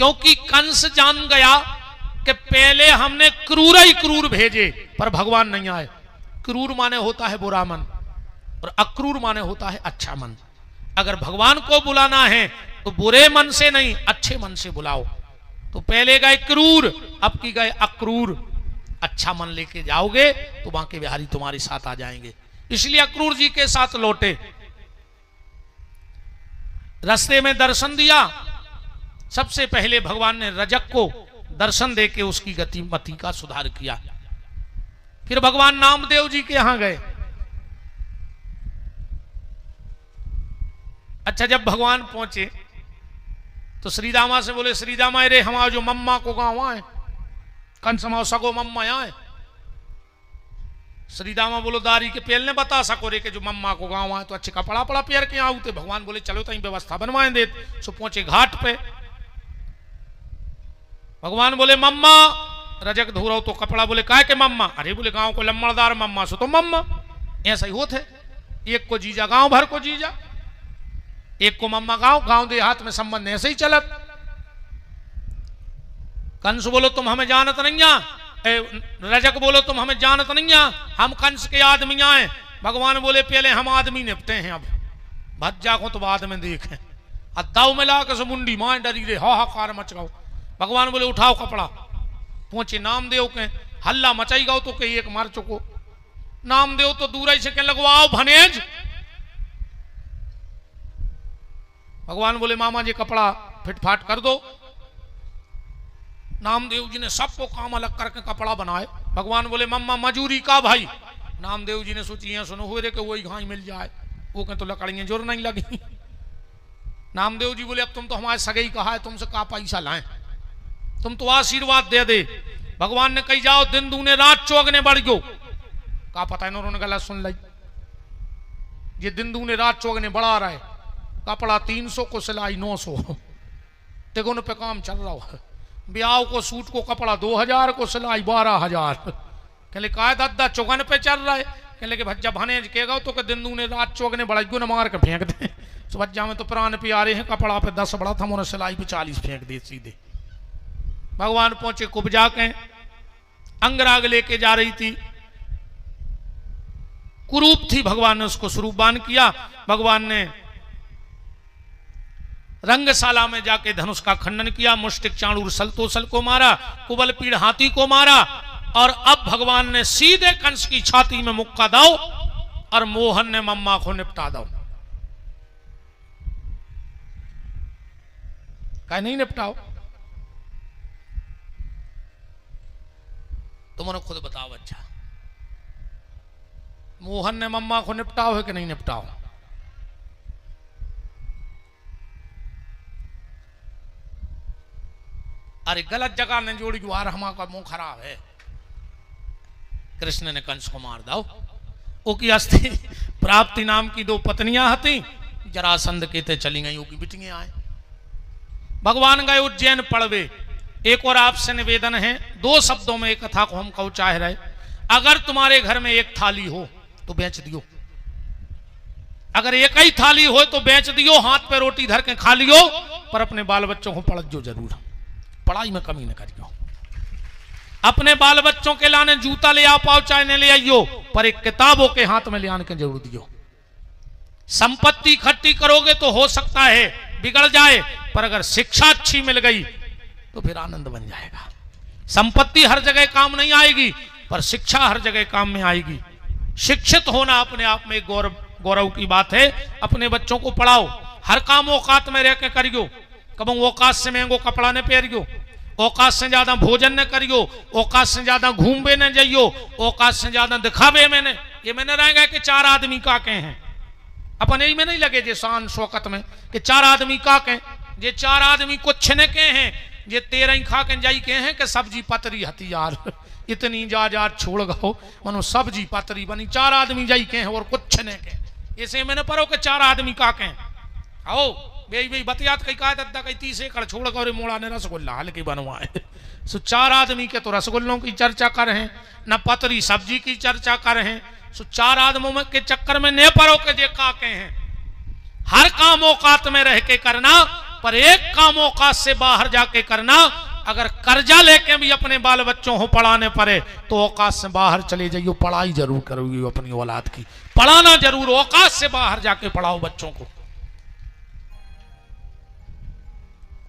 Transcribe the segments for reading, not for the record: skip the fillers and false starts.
क्योंकि कंस जान गया कि पहले हमने क्रूर ही क्रूर भेजे पर भगवान नहीं आए। क्रूर माने होता है बुरा मन और अक्रूर माने होता है अच्छा मन। अगर भगवान को बुलाना है तो बुरे मन से नहीं, अच्छे मन से बुलाओ। तो पहले गए क्रूर, अब की गए अक्रूर। अच्छा मन लेके जाओगे तो बांके बिहारी तुम्हारे साथ आ जाएंगे। इसलिए अक्रूर जी के साथ लौटे। रास्ते में दर्शन दिया। सबसे पहले भगवान ने रजक को दर्शन देके उसकी गतिमति का सुधार किया। फिर भगवान नामदेव जी के यहां गए। अच्छा, जब भगवान पहुंचे तो श्रीदामा से बोले, श्रीदामा रे हमारा जो मम्मा को गांव आए, कंस माओ सगो मम्मा आए। श्रीदामा बोलो दारी के पेल ने बता सको रे के जो मम्मा को गांव आए तो अच्छे कपड़ा पड़ा पेर के आऊ। थे भगवान बोले चलो तई व्यवस्था बनवाएं दे। सो पहुंचे घाट पे। भगवान बोले मम्मा रजक धूरो तो कपड़ा। बोले काय के मम्मा? अरे बोले गांव को लम्बड़दार मम्मा सो तो मम्मा। ऐसा ही होते, एक को जीजा गांव भर को जीजा, एक को मम्मा गांव देहात में संबंध ऐसे ही चलत। कंस बोलो तुम हमें जानत नहीं आ। रजक बोलो तुम हमें जानत नहीं आ, हम कंस के आदमी आए। भगवान बोले पहले हम आदमी निपटे हैं, अब भज्जा को तो बाद में देखें। दाव में ला के मुंडी माए डरी रे हाहाकार मच गओ। भगवान बोले उठाओ कपड़ा। पहुंचे नामदेव के, हल्ला मचाई गओ तो कहीं एक मार चुको। नामदेव तो दूर से कहने लगवाओ भनेज। भगवान बोले मामा जी कपड़ा फिटफाट कर दो। नामदेव जी ने सबको काम अलग करके कपड़ा बनाए। भगवान बोले मम्मा मजूरी का भाई? नामदेव जी ने सोची यहाँ सुनो हुए रे कि वही घाई मिल जाए। वो कहें तो लकड़ियां जोर नहीं लगी। नामदेव जी बोले अब तुम तो हमारे सगे ही कहा है, तुमसे का पैसा लाएं, तुम तो आशीर्वाद दे दे। भगवान ने कही जाओ दिन दूने रात चौगने बढ़ गयो। का पता है उन्होंने गलत सुन ली। ये दिन दूने रात चौगने बढ़ा रहा है। कपड़ा 300 को सिलाई 900। देखो उन पे काम चल रहा है। ब्याह को सूट को कपड़ा 2000 को सिलाई 12000। कहले का दादा चौगन पे चल रहा है? कहले कि भज्जा भनेज कहेगा तो कि दिन दूने रात चौगने बढ़ा गयो न मार के फेंक दे। तो भज्जा में तो प्राण प्यारे हैं, कपड़ा पे 10 बढ़ा था, उन्होंने सिलाई पे 40 फेंक दे सीधे। भगवान पहुंचे कुब्जा के, अंगराग लेके जा रही थी, कुरूप थी। भगवान ने उसको स्वरूपवान किया। भगवान ने रंगशाला में जाके धनुष का खंडन किया। मुष्टिक चाणूर सलतोसल को मारा, कुबल पीड़ हाथी को मारा। और अब भगवान ने सीधे कंस की छाती में मुक्का दो और मोहन ने मम्मा को निपटा दो। कह नहीं निपटाओ, तुमने खुद बताओ। अच्छा, मोहन ने मम्मा को निपटाओ है कि नहीं निपटाओ? अरे गलत जगह ने जोड़ी गुआर हमारा मुंह खराब है। कृष्ण ने कंस को मार दो। ओकी अस्थि प्राप्ति नाम की 2 पत्नियां हती, जरासंध के ते चली गई। ओकी बिटियां आए। भगवान गए उज्जैन पड़वे। एक और आपसे निवेदन है, 2 शब्दों में एक कथा को हम कहूं चाह रहे। अगर तुम्हारे घर में एक थाली हो तो बेच दियो। अगर एक ही थाली हो तो बेच दियो, हाथ पे रोटी धर के खा लियो, पर अपने बाल बच्चों को पढ़ जो जरूर। पढ़ाई में कमी न करियो। अपने बाल बच्चों के लाने जूता ले आ पाओ चाहे न ले आइयो, पर एक किताबों के हाथ में ले आने के जरूर दियो। संपत्ति इकट्ठी करोगे तो हो सकता है बिगड़ जाए, पर अगर शिक्षा अच्छी मिल गई तो फिर आनंद बन जाएगा। संपत्ति हर जगह काम नहीं आएगी, पर शिक्षा हर जगह काम में आएगी। शिक्षित होना अपने आप में गौरव की बात है। अपने बच्चों को पढ़ाओ, हर काम औकात में रह के करियो। कब औकात से महंगो कपड़ा ने पहरियो, औकात से ज्यादा भोजन न करियो, औकात से ज्यादा घूमबे न जाइयो, औकात से ज्यादा दिखावे में न। ये मैंने रहेगा कि 4 आदमी का के हैं, अपन यही में नहीं लगे जे शान शौकत में कि 4 आदमी का के। जे 4 आदमी कुछ न के हैं, जे 13 ही खा के जाई के हैं कि सब्जी पतरी हथियार इतनी जा छोड़ गो मनो सब्जी पतरी बनी। 4 आदमी जाई के हैं और कुछ न के। इसे मैंने पढ़ो कि 4 आदमी का के। आओ बे बतियात कई का दद्दा कई 30 एकड़ छोड़ गौरे मोड़ा ने रसगुल्ला हल्के बनवाए। सो 4 आदमी के तो रसगुल्लों की चर्चा कर रहे हैं, न पतरी सब्जी की चर्चा कर रहे हैं। सो 4 आदमों के चक्कर में ने परो के जे काके हैं। हर काम औकात में रह के करना पर एक काम औकात से बाहर जाके करना। अगर कर्जा लेके भी अपने बाल बच्चों को पढ़ाने पड़े तो औकात से बाहर चले जाइयो, पढ़ाई जरूर करोगी अपनी औलाद की, पढ़ाना जरूर, औकात से बाहर जाके पढ़ाओ बच्चों को।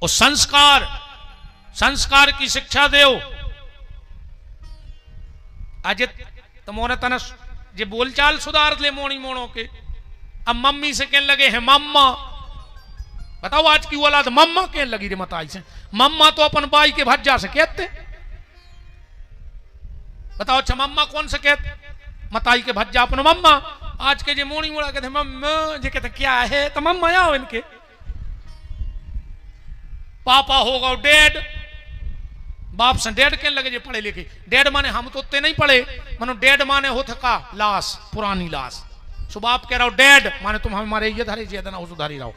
और संस्कार, संस्कार की शिक्षा दो। आज तुम्हारे तना जे बोलचाल सुधार ले मोणी मोणों के। अब मम्मी से कहने लगे हैं मम्मा, बताओ आज की औलाद मम्मा कहने लगी रे मताई से। मम्मा तो अपन बाई के भज्जा से कहते, बताओ अच्छा मम्मा कौन से कहते, मताई के भज्जा अपन मम्मा। आज के जे मोणी मोड़ा कहते मम्मा, जे कहते क्या है तो मम्मा आओ इनके। पापा होगा डैड, बाप से डैड कहने लगे जे पढ़े लिखे। डैड माने हम तो उतने नहीं पढ़े, मानो डैड माने हो थका लाश, पुरानी लाश। सो बाप कह रहा हो डैड माने तुम हमारे ये धारी ज्यादा ना सुधारी रहो।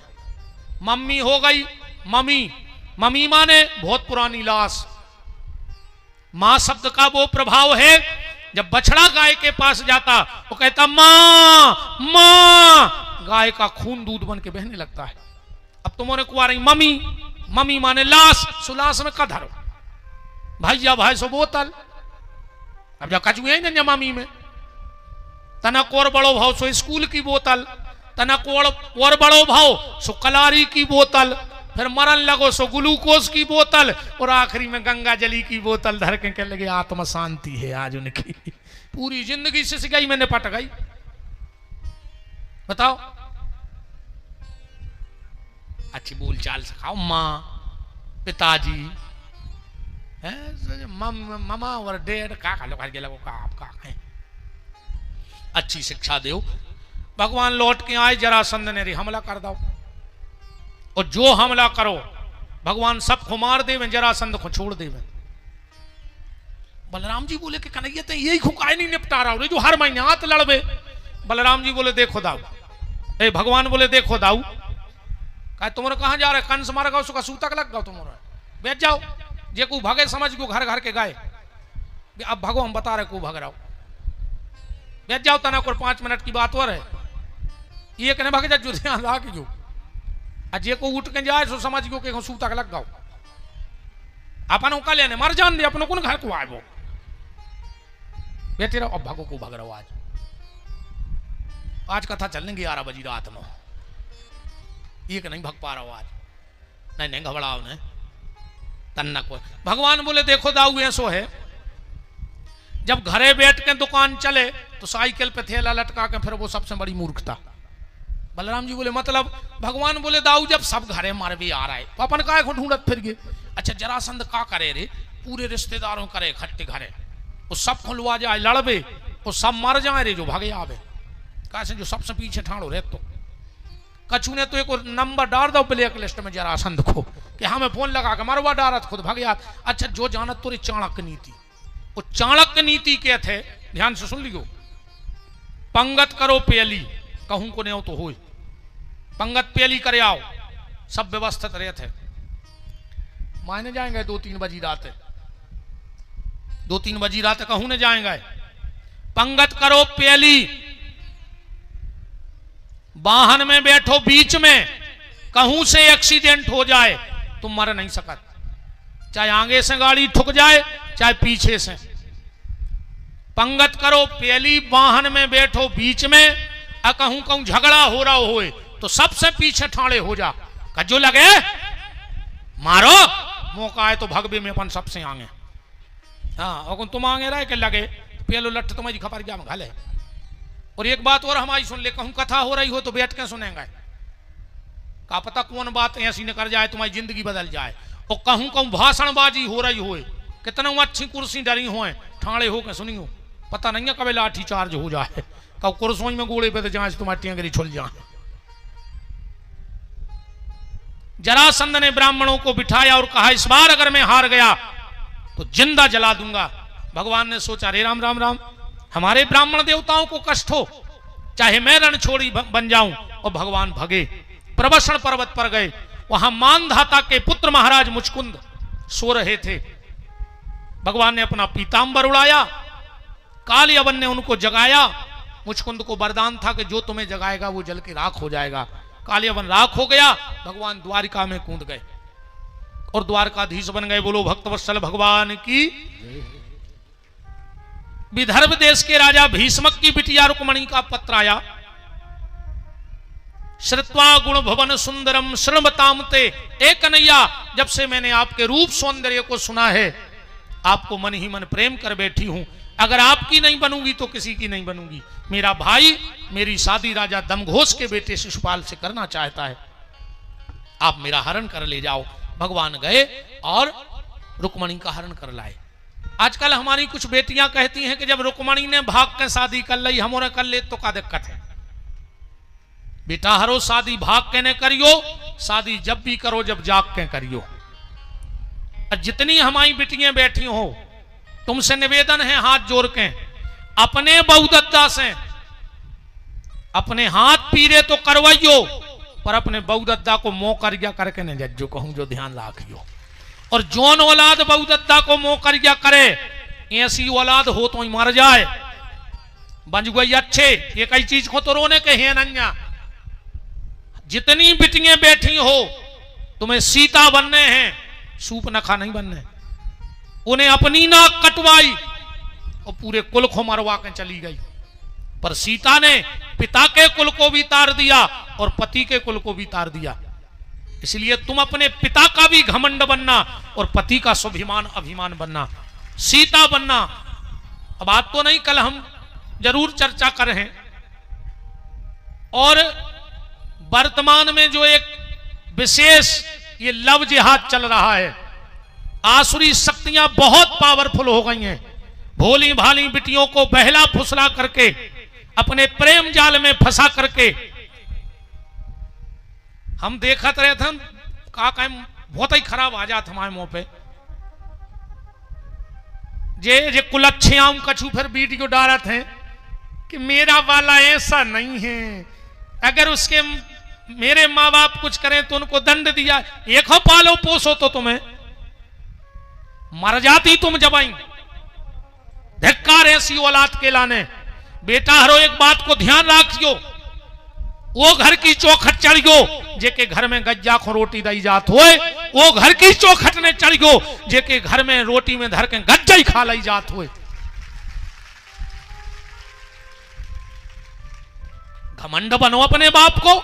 मम्मी हो गई मम्मी, मम्मी माने बहुत पुरानी लाश। मां शब्द का वो प्रभाव है, जब बछड़ा गाय के पास जाता वो कहता मां मां, गाय का खून दूध बन के बहने लगता है। अब तुम्हारे को आ रही मम्मी, मम्मी माने लाश, सुलाश में का धरो भैया भाई सो बोतल। अब जा कचुए ना मम्मी में तना कोर बड़ो भाव सो स्कूल की बोतल, तना कोर और बड़ो भाव सो कलारी की बोतल, फिर मरन लगो सो ग्लूकोज की बोतल, और आखिरी में गंगा जली की बोतल धर के कहने लगे आत्म शांति है आज उनकी। पूरी जिंदगी से सिखाई मैंने पट गई। बताओ अच्छी बोलचाल सिखाओ, माँ पिताजी मामा और डैड का खा लो खा के लगो का आपका है। अच्छी शिक्षा दो। भगवान लौट के आए, जरासंध ने हमला कर दो, और जो हमला करो भगवान सबको मार देवे, जरासंध को छोड़ देवे। बलराम जी बोले कि कन्हैया ते यही खुकाय नहीं निपटा रहा हो जो हर महीने हाथ लड़बे। बलराम जी बोले देखो दाऊ, ए भगवान बोले देखो दाऊ, कहा तुम्हारे कहां जा रहे, कंस मार गो उसका सूतक लग गो तुम्हारा, बैठ जाओ। जे को भगे समझ को घर घर के गाय, अब भगो हम बता रहे को भग रहा हो, बैठ जाओ। तना को 5 मिनट की बात हो रहे, ये कहने भागे जा जो ध्यान ला के जो जे को उठ के जाए सो समझ गो के सूतक लग गो। अपन का लेने मर जान दे, अपनों को घर को आए वो बैठे रहो। अब भागो को भाग रहा हो। आज कथा चलेंगे 11 बजी रात में, ये नहीं भग पा रहा हो आज, नहीं घबराओ ने तन्ना को। भगवान बोले देखो दाऊ ऐसो है, जब घरे बैठ के दुकान चले तो साइकिल पे थैला लटका के, फिर वो सबसे बड़ी मूर्खता। बलराम जी बोले मतलब? भगवान बोले दाऊ जब सब घरे मारे भी आ रहा है तो अपन काय को ढूंढत फिर गए। अच्छा जरासंध का करे रे, पूरे रिश्तेदारों करे इकट्ठे घरे, वो सब खुलवा जाए लड़बे, वो सब मर जाए रे जो भागे आवे, कैसे जो सबसे पीछे ठाड़ो रहे। तो कछु ने तो एक नंबर डाल दो ब्लैक लिस्ट में जरासंध को कि हमें फोन लगा के मरवा डारत खुद भाग याद। अच्छा जो जानत तो चाणक्य नीति, वो चाणक्य नीति के थे, ध्यान से सुन लियो। पंगत करो पेली, कहूं को नहीं तो हो, पंगत पेली करे आओ, सब व्यवस्थित रहे थे। मायने जाएंगे 2-3 बजी रात, 2-3 बजी रात कहूं ने जाएंगे। पंगत करो पेली, वाहन में बैठो बीच में, कहूं से एक्सीडेंट हो जाए तुम मर नहीं सकत, चाहे आगे से गाड़ी ठुक जाए चाहे पीछे से। पंगत करो पहली, वाहन में बैठो बीच में, कहूं कहूं झगड़ा हो रहा होए तो सबसे पीछे ठाड़े हो जा, कजो लगे मारो, मौका आए तो भगबे में अपन सबसे आगे। हाँ और तुम आगे रहे के लगे पेलो लठ तुम्हारी खपर जा में घले। और एक बात और हमारी सुन ले, कहूं कथा हो रही हो तो बैठ के सुनेंगे, का पता कौन बात ऐसी न कर जाए तुम्हारी जिंदगी बदल जाए। और कहूं कहूं भाषणबाजी हो रही होए, कितना अच्छी कुर्सी डरी हो ठाड़े हो के सुनियो, पता नहीं है कभी लाठी चार्ज हो जाए, कब कुर्सों में गोले पे तो जाए तुम्हारी टेंगरी छुल जाए। जरासंध ने ब्राह्मणों को बिठाया और कहा इस बार अगर मैं हार गया तो जिंदा जला दूंगा। भगवान ने सोचा रे राम राम राम, हमारे ब्राह्मण देवताओं को कष्ट हो, चाहे मैं रणछोड़ी बन जाऊं। और भगवान भगे, प्रवसन पर्वत पर गए, वहां मानधाता के पुत्र महाराज मुचकुंद सो रहे थे। भगवान ने अपना पीतांबर उड़ाया, काली अवन ने उनको जगाया। मुचकुंद को वरदान था कि जो तुम्हें जगाएगा वो जल के राख हो जाएगा। कालियावन राख हो गया, भगवान द्वारिका में कूद गए और द्वारकाधीश बन गए। बोलो भक्तवत्सल भगवान की। विदर्भ देश के राजा भीष्मक की बिटिया रुक्मणी का पत्र आया। श्रुत्वा गुण भवन सुंदरम श्रृणवताम ते, एक कन्हैया, जब से मैंने आपके रूप सौंदर्य को सुना है, आपको मन ही मन प्रेम कर बैठी हूं। अगर आपकी नहीं बनूंगी तो किसी की नहीं बनूंगी। मेरा भाई मेरी शादी राजा दमघोष के बेटे शिशुपाल से करना चाहता है, आप मेरा हरण कर ले जाओ। भगवान गए और रुक्मणी का हरण कर लाए। आजकल हमारी कुछ बेटियां कहती हैं कि जब रुक्मणी ने भाग के शादी कर ली, हमारे कर ले तो का दिक्कत है। बेटा हरो शादी भाग के न करियो, शादी जब भी करो जब जाग के करियो। जितनी हमारी बेटियां बैठी हो, तुमसे निवेदन है हाथ जोड़ के, अपने बहुदत्ता से अपने हाथ पीरे तो करवाइयो, पर अपने बहुदत्ता को मोकरिया करके न जज्जो, कहूं जो ध्यान राखियो। और जोन औलाद बहुदत्ता को मोकरिया करे, ऐसी औलाद हो तो ही मर जाए। बंज गई अच्छे, ये कई चीज को तो रोने के हैं नन्या। जितनी बिटियां बैठी हो, तुम्हें सीता बनने हैं, सूप नखा नहीं बनने। उन्हें अपनी नाक कटवाई और पूरे कुल को मरवा के चली गई, पर सीता ने पिता के कुल को भी तार दिया और पति के कुल को भी तार दिया। इसलिए तुम अपने पिता का भी घमंड बनना और पति का स्वाभिमान अभिमान बनना, सीता बनना। अब आज तो नहीं, कल हम जरूर चर्चा कर रहे हैं। और वर्तमान में जो एक विशेष ये लव जिहाद चल रहा है, आसुरी शक्तियां बहुत पावरफुल हो गई हैं। भोली भाली बिटियों को बहला फुसला करके, अपने प्रेम जाल में फंसा करके, हम देखते रहे थे, का बहुत ही खराब आ जाता हमारे मुंह पे। जे कुलच्छियाम कछु फिर वीडियो डालते हैं कि मेरा वाला ऐसा नहीं है, अगर उसके मेरे माँ बाप कुछ करें तो उनको दंड दिया। एक हो पालो पोसो तो तुम्हें मर जाती तुम जबाई। धिक्कार ऐसी औलाद के लाने। बेटा हरो एक बात को ध्यान रखियो, वो घर की चौखट चढ़ियो जेके घर में गज्जा को रोटी दई जात होए, वो घर की चौखट ने चढ़ियो जेके घर में रोटी में धर के गज्जा ही खा लाई जात होए। घमंड बनो अपने बाप को,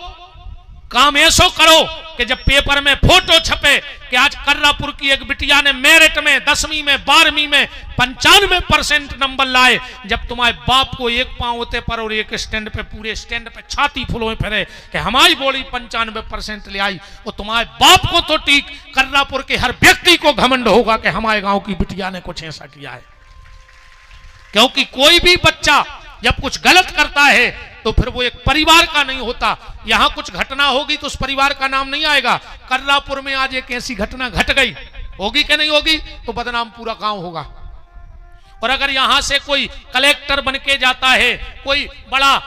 काम ऐसो करो कि जब पेपर में फोटो छपे कि आज कर्रापुर की एक बिटिया ने मेरिट में 10वीं में 12वीं में 95% नंबर लाए, जब तुम्हारे बाप को एक पांव होते पर और एक स्टैंड पे, पूरे स्टैंड पे छाती फुलों फिरे कि हमारी बोली 95% ले आई, और तुम्हारे बाप को तो ठीक, कर्रापुर के हर व्यक्ति को घमंड होगा कि हमारे गांव की बिटिया ने कुछ ऐसा किया है। क्योंकि कोई भी बच्चा जब कुछ गलत करता है तो फिर वो एक परिवार का नहीं होता। यहां कुछ घटना होगी तो उस परिवार का नाम नहीं आएगा। कर्रापुर में आज एक ऐसी घटना घट गई, होगी कि नहीं होगी, तो बदनाम पूरा गांव होगा। और अगर यहां से कोई कलेक्टर बन के जाता है, कोई बड़ा,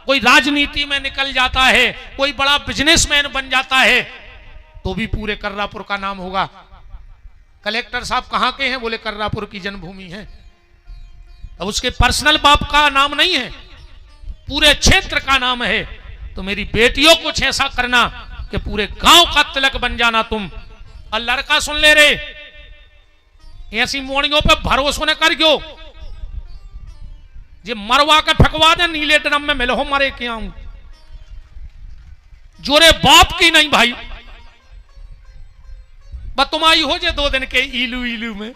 कोई राजनीति में निकल जाता है, कोई बड़ा बिजनेसमैन बन जाता है, तो भी पूरे कर्रापुर का नाम होगा। कलेक्टर साहब कहां के हैं? बोले कर्रापुर की जन्मभूमि है। अब उसके पर्सनल बाप का नाम नहीं है, पूरे क्षेत्र का नाम है। तो मेरी बेटियों कुछ ऐसा करना कि पूरे गांव का तिलक बन जाना तुम। और लड़का सुन ले रे, ऐसी मोड़ियों पे भरोसा न करियो, जे मरवा के फेंकवा दे नीले ड्रम में, मिलो मरे के आऊं। जोरे बाप की नहीं भाई, बस तुम आई हो जे 2 दिन के इलू इलू में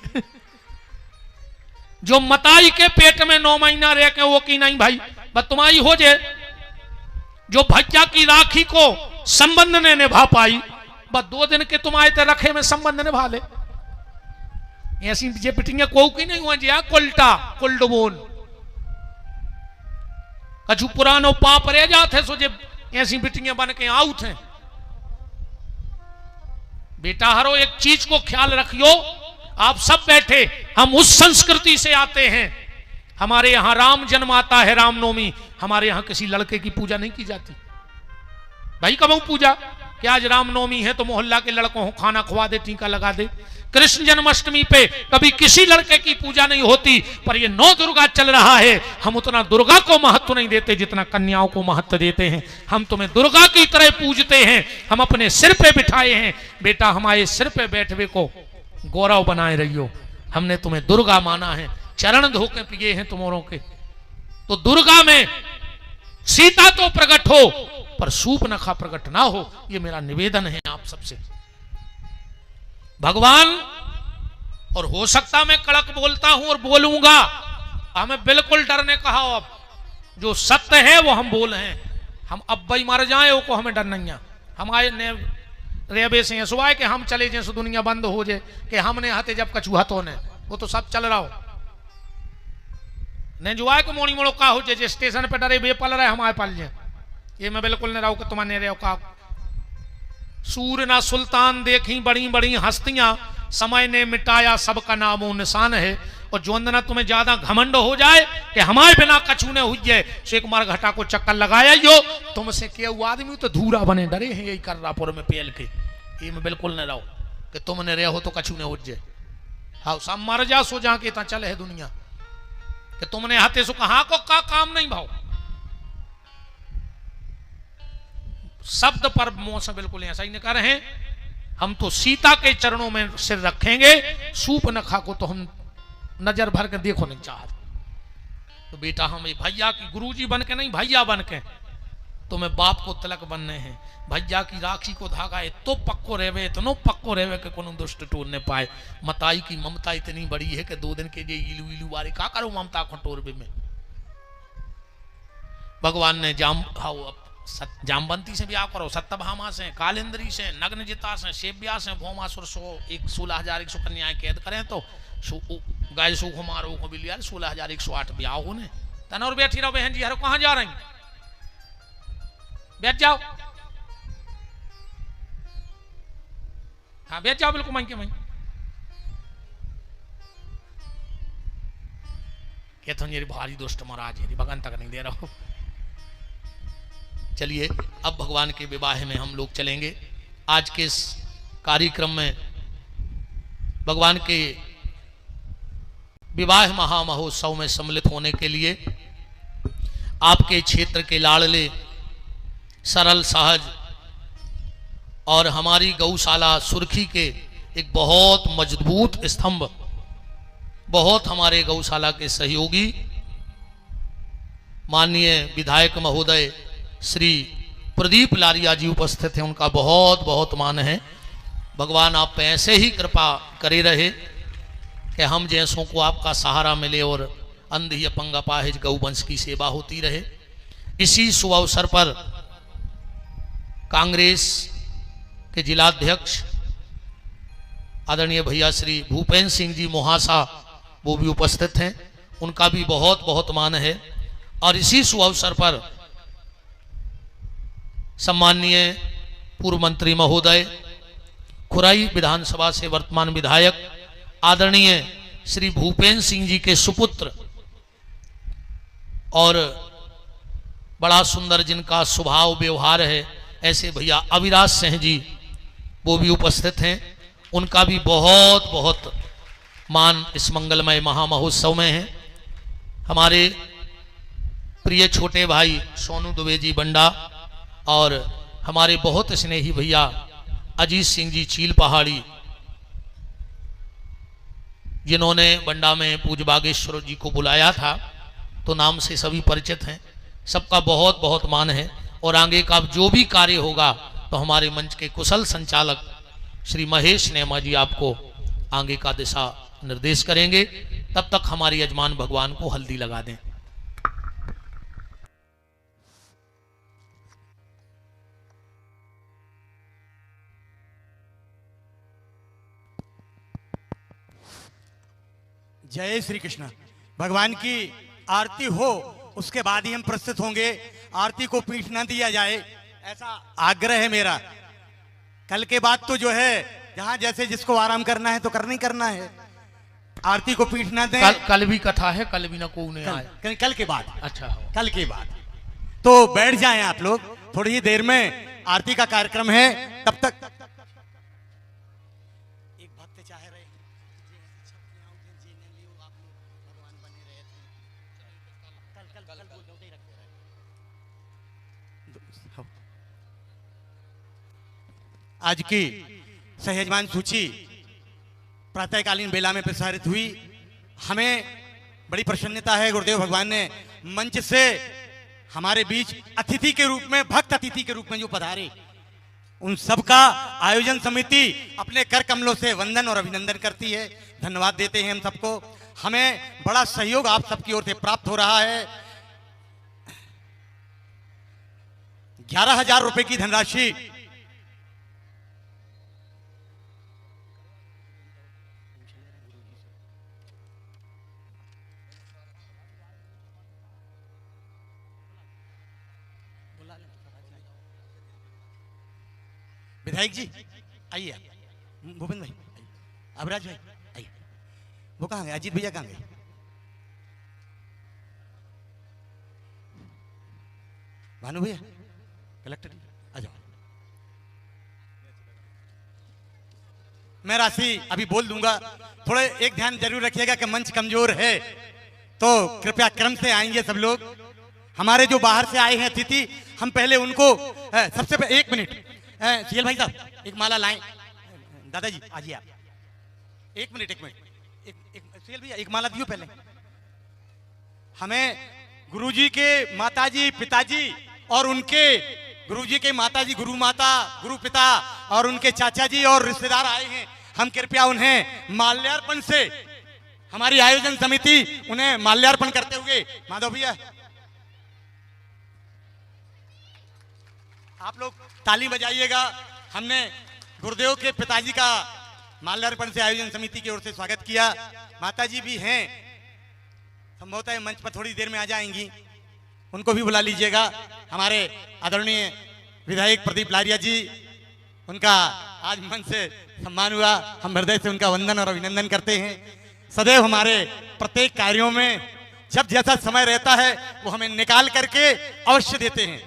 जो मताई के पेट में 9 महीना रह के वो की नहीं भाई, बस तुम्हारी हो जे जो भैया की राखी को संबंध ने निभा पाई, बस 2 दिन के तुम आए थे रखे में संबंध निभा ले। ऐसी जे पिटिंगे को की नहीं हुआ जी, कुलटा कुलडबोन कछु पुरानो पाप रह जाते सो जे ऐसी पिटिंगे बन के आउ थे। बेटा हरो एक चीज को ख्याल रखियो, आप सब बैठे, हम उस संस्कृति से आते हैं। हमारे यहां राम जन्म आता है, रामनवमी, हमारे यहां किसी लड़के की पूजा नहीं की जाती भाई। कब पूजा कि आज रामनवमी है तो मोहल्ला के लड़कों को खाना खवा दे, टीका लगा दे। कृष्ण जन्माष्टमी पे कभी किसी लड़के की पूजा नहीं होती, पर ये 9 दुर्गा चल रहा है, हम उतना दुर्गा को महत्व नहीं देते जितना कन्याओं को महत्व देते हैं। हम तुम्हें दुर्गा की तरह पूजते हैं, हम अपने सिर पे बिठाए हैं। बेटा हमारे सिर पे बैठवे को गौरव बनाए रहियो, हमने तुम्हें दुर्गा माना है, चरण धोके पिए हैं तुम्हारों के। तो दुर्गा में सीता तो प्रकट हो पर शूर्पणखा प्रकट ना हो, ये मेरा निवेदन है आप सबसे। भगवान, और हो सकता मैं कड़क बोलता हूं और बोलूंगा, हमें बिल्कुल डर ने कहा, अब जो सत्य है वो हम बोल हैं। हम अब भाई मर जाए वो को हमें डर नहीं है। हम आए ने रेबे से सुवाए कि हम चले जैसे दुनिया बंद हो जाए, कि हमने हते जब कछुआ तो ने, वो तो सब चल रहा हो ने जुआ के मोनी मोड़ो का हो जे स्टेशन पे डरे बे पल रहे हमारे पल जाए, ये मैं बिल्कुल नहीं रहूं कि तुम्हारे रहो का। सूर ना सुल्तान देखी बड़ी बड़ी हस्तियां, समय ने मिटाया सबका नामो निशान है। और जो अंदर तुम्हें ज्यादा घमंड हो जाए कि हमारे बिना कछु ने हुई है, शेख मार घटा को चक्कर लगाया यो, तुमसे के आदमी तो धूरा बने डरे हैं यही कर रापुर में पेल के, ये मैं बिल्कुल नहीं रहो कि तुमने रहे हो तो कछु ने हो जाए। हाँ सब मर जा सो जा के चल है दुनिया, कि तुमने हाथे सो कहा को का काम नहीं भाव। शब्द पर मुंह से बिल्कुल ऐसा ही नहीं कर रहे हैं। हम तो सीता के चरणों में सिर रखेंगे, शूर्पणखा को तो हम नजर भर के देखो नहीं चाहते। तो बेटा हम भैया की गुरुजी बन के नहीं, भैया बन के तुम्हें बाप को तिलक बनने हैं। भैया की राखी को धागा है तो पक्को रहवे, इतनो पक्को रहवे कि कोनो दुष्ट टोर न पाए। मताई की ममता इतनी बड़ी है कि 2 दिन के लिए इलू इलू वाले का करो ममता खटोर में। भगवान ने जामवंती से ब्याह करो, सत्यभामा से, कालिंद्री से, नग्नजिता से, शेव्या से, भौमासुर सो 16,100 कन्याएं कैद करें तो गाय सुख मारो को भी लिया 16,108 ब्याह होने। तन और बैठी रहो बहन जी, हर कहां जा रही, बैठ जाओ। हाँ बैठ जाओ बिल्कुल, वहीं के वहीं। कहते हैं भारी दुष्ट महाराज है, भगवान तक नहीं दे रहा हूं। चलिए अब भगवान के विवाह में हम लोग चलेंगे। आज के इस कार्यक्रम में भगवान के विवाह महामहोत्सव में सम्मिलित होने के लिए आपके क्षेत्र के लाडले, सरल, सहज और हमारी गौशाला सुर्खी के एक बहुत मजबूत स्तंभ, बहुत हमारे गौशाला के सहयोगी माननीय विधायक महोदय श्री प्रदीप लारिया जी उपस्थित हैं। उनका बहुत बहुत मान है। भगवान आप पे ऐसे ही कृपा करे रहे कि हम जैसों को आपका सहारा मिले और अंधी अपंग अपाहिज गौवंश की सेवा होती रहे। इसी शुभ अवसर पर कांग्रेस के जिलाध्यक्ष आदरणीय भैया श्री भूपेंद्र सिंह जी मोहासा वो भी उपस्थित हैं, उनका भी बहुत बहुत मान है। और इसी शुभ अवसर पर सम्माननीय पूर्व मंत्री महोदय, खुराई विधानसभा से वर्तमान विधायक आदरणीय श्री भूपेंद्र सिंह जी के सुपुत्र और बड़ा सुंदर जिनका स्वभाव व्यवहार है ऐसे भैया अविराज सिंह जी वो भी उपस्थित हैं। उनका भी बहुत बहुत मान इस मंगलमय महामहोत्सव में है। हमारे प्रिय छोटे भाई सोनू दुबे जी बंडा और हमारे बहुत स्नेही भैया अजीत सिंह जी चील पहाड़ी, जिन्होंने बंडा में पूज्य बागेश्वर जी को बुलाया था, तो नाम से सभी परिचित हैं। सबका बहुत बहुत मान है। और आगे का जो भी कार्य होगा तो हमारे मंच के कुशल संचालक श्री महेश नेमा जी आपको आगे का दिशा निर्देश करेंगे। तब तक हमारी यजमान भगवान को हल्दी लगा दें। जय श्री कृष्ण। भगवान की आरती हो उसके बाद ही हम प्रस्तुत होंगे। आरती को पीठ न दिया जाए ऐसा आग्रह है मेरा। कल के बाद तो जो है जहां जैसे जिसको आराम करना है तो करना ही करना है। आरती को पीठ न दें। कल भी कथा है, कल भी ना को कल के बाद। अच्छा कल के बाद तो बैठ जाएं आप लोग। थोड़ी ही देर में आरती का कार्यक्रम है, तब तक एक भक्त चाह रहे आज की सहजमान सूची प्रातःकालीन बेला में प्रसारित हुई। हमें बड़ी प्रसन्नता है, गुरुदेव भगवान ने मंच से हमारे बीच अतिथि के रूप में, भक्त अतिथि के रूप में जो पधारे, उन सब का आयोजन समिति अपने कर कमलों से वंदन और अभिनंदन करती है। धन्यवाद देते हैं हम सबको। हमें बड़ा सहयोग आप सबकी ओर से प्राप्त हो रहा है। 11,000 रुपए की धनराशि विधायक जी आइए, भूपेंद्र भाई, अबराज भाई आइए। वो कहाँ गए? अजीत भैया कहाँ गए? भानु भैया, कलेक्टर आ जाओ। मैं राशि अभी बोल दूंगा, थोड़े एक ध्यान जरूर रखिएगा कि मंच कमजोर है, तो कृपया क्रम से आएंगे सब लोग। हमारे जो बाहर से आए हैं अतिथि, हम पहले उनको सबसे पहले 1 मिनट, सीएल भाई साहब एक माला लाएं। दादाजी आइए आप, 1 मिनट सीएल भैया एक माला दियो पहले। हमें गुरुजी के माताजी, पिताजी और उनके गुरुजी के माताजी, गुरु माता, गुरु पिता और उनके चाचा जी और रिश्तेदार आए हैं। हम कृपया उन्हें माल्यार्पण से, हमारी आयोजन समिति उन्हें माल्यार्पण करते हुए, माधव भैया आप लोग ताली बजाइएगा। हमने गुरुदेव के पिताजी का माल्यार्पण से आयोजन समिति की ओर से स्वागत किया। माताजी भी हैं, संभवतः मंच पर थोड़ी देर में आ जाएंगी, उनको भी बुला लीजिएगा। हमारे आदरणीय विधायक प्रदीप लारिया जी, उनका आज मंच से सम्मान हुआ। हम हृदय से उनका वंदन और अभिनंदन करते हैं। सदैव हमारे प्रत्येक कार्यों में जब जैसा समय रहता है वो हमें निकाल करके अवश्य देते हैं।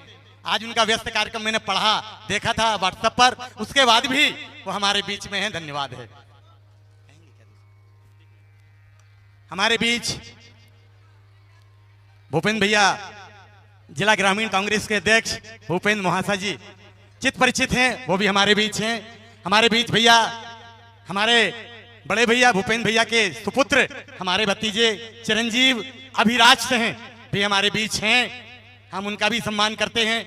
आज उनका व्यस्त कार्यक्रम मैंने पढ़ा, देखा था व्हाट्सएप पर, उसके बाद भी वो हमारे बीच में है। धन्यवाद है। हमारे बीच भूपेंद्र भैया, जिला ग्रामीण कांग्रेस के अध्यक्ष भूपेंद्र मोहासा जी चित परिचित हैं, वो भी हमारे बीच हैं। हमारे बीच भैया, हमारे बड़े भैया भूपेंद्र भैया के सुपुत्र, हमारे भतीजे चिरंजीव अभिराज से हैं, भी हमारे बीच हैं। हम उनका भी सम्मान करते हैं।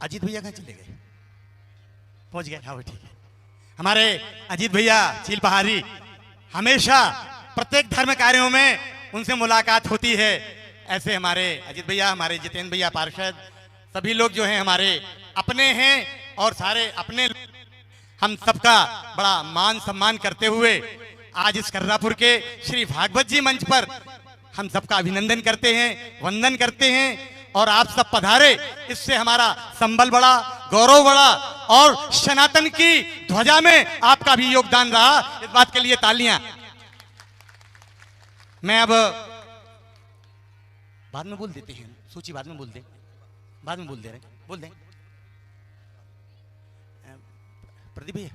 अजीत भैया कहाँ चले गए? पहुंच गए? हाँ ठीक है। हमारे अजीत भैया चील पहाड़ी, हमेशा प्रत्येक धर्म कार्यों में उनसे मुलाकात होती है। ऐसे हमारे अजीत भैया, हमारे जितेंद्र भैया पार्षद, सभी लोग जो हैं हमारे अपने हैं और सारे अपने, हम सबका बड़ा मान सम्मान करते हुए आज इस कर्रापुर के श्री भागवत जी मंच पर हम सबका अभिनंदन करते हैं, वंदन करते हैं। और आप सब पधारे, इससे हमारा संबल बढ़ा, गौरव बढ़ा और सनातन की ध्वजा में आपका भी योगदान रहा। इस बात के लिए तालियां। मैं अब बाद में बोल देते हैं, सूची बाद में बोल दे, बाद में बोल दे रहे, बोल दें। प्रदीप भैया,